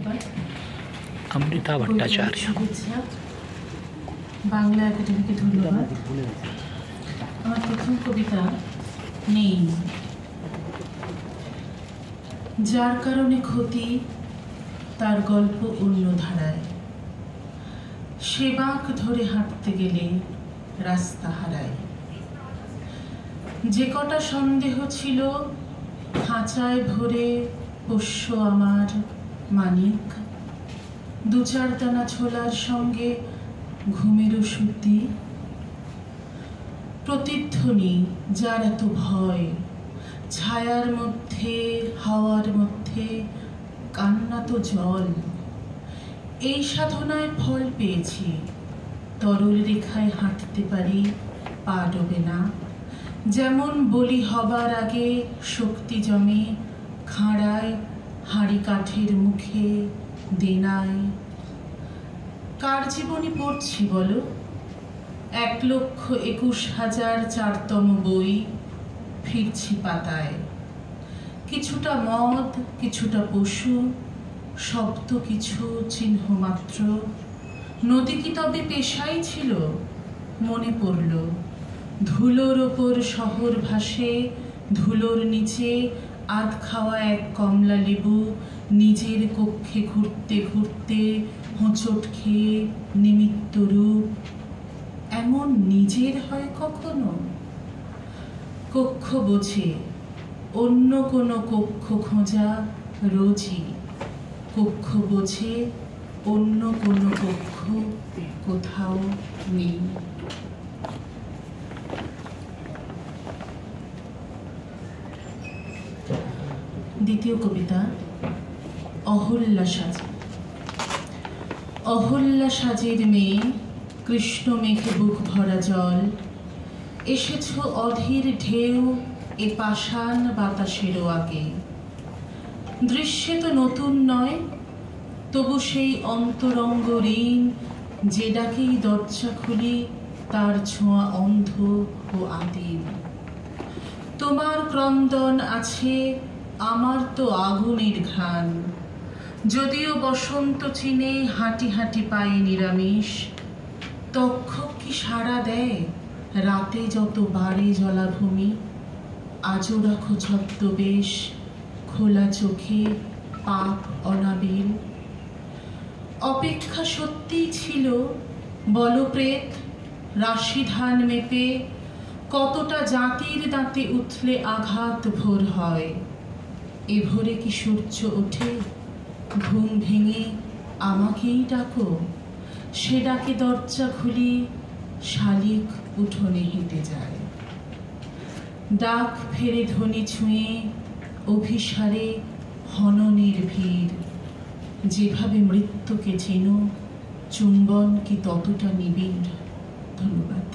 अमृता भट्टाचार्य। बांगला एकाडेमीके धन्यवाद। আমার প্রথম কবিতা নেই, যার কারণে ক্ষতি তার গল্প অন্য ধারায়, সে বাঁক ধরে হাঁটতে গেলে রাস্তা হারায়। যে কটা সন্দেহ ছিল খাঁচায় ভরে পোষ্য আমার মানিক, দু চার দানা ছোলার সঙ্গে ঘুমেরও সুতি। প্রতিধ্বনি যার এত ভয়, ছায়ার মধ্যে হাওয়ার মধ্যে কান্না তো জল। এই সাধনায় ফল পেয়েছি, তরল রেখায় হাঁটতে পারি, পা ডোবে না। যেমন বলি হবার আগে শক্তি জমে খাঁড়ায় হাঁড়ি কাঠের মুখে দেনায়। কার জীবনী পড়ছি বলো? 1,21,004তম বই, ফিরছি পাতায়। কিছুটা মদ, কিছুটা পশু, শব্দ কিছু চিহ্ন মাত্র। নদী কি তবে পেশাই ছিল? মনে পড়ল ধুলোর ওপর শহর ভাসে, ধুলোর নিচে আধ খাওয়া এক কমলা লেবু নিজের কক্ষে ঘুরতে ঘুরতে হোঁচট খেয়ে নিমিত্ত রূপ। এমন নিজের হয় কখনো? কক্ষ বোঝে অন্য কোনো কক্ষ খোঁজা রোজই, কক্ষ বোঝে অন্য কোনো কক্ষ কোথাও নেই। দ্বিতীয় কবিতা অহল্যা সাজ। অহল্যা সাজের মেয়ে, কৃষ্ণ মেঘে বুক ভরা জল। এসেছ অধীর ঢেউ এ পাষাণ বাতাসেরও আগে। দৃশ্যে তো নতুন নয়, তবু সেই অন্তরঙ্গ ঋণ, যে ডাকেই দরজা খুলি তার ছোঁয়া অন্ধ ও আদিম। তোমার ক্রন্দন আছে, আমার তো আগুনের ঘ্রাণ। যদিও বসন্ত চিনে হাঁটি হাঁটি পায়ে নিরামিষ, তক্ষক কি সাড়া দেয় রাতে যত বাড়ে জলাভূমি? আজও রাখো ছদ্মবেশ, খোলা চোখে পাপ অনাবিল। অপেক্ষা সত্যিই ছিল বলপ্রেত, রাশি ধান মেপে কতটা জাতির দাঁতে উঠলে আঘাত ভোর হয়। এ ভোরে কি সূর্য ওঠে? ঘুম ভেঙে আমাকেই ডাকো, সে ডাকে দরজা খুলি, শালিক উঠোনে হেঁটে যায়। ডাক ফেরে ধ্বনি ছুঁয়ে অভিসারে হননের ভিড়। যেভাবে মৃত্যুকে চেনো, চুম্বন কি ততটা নিবিড়? ধন্যবাদ।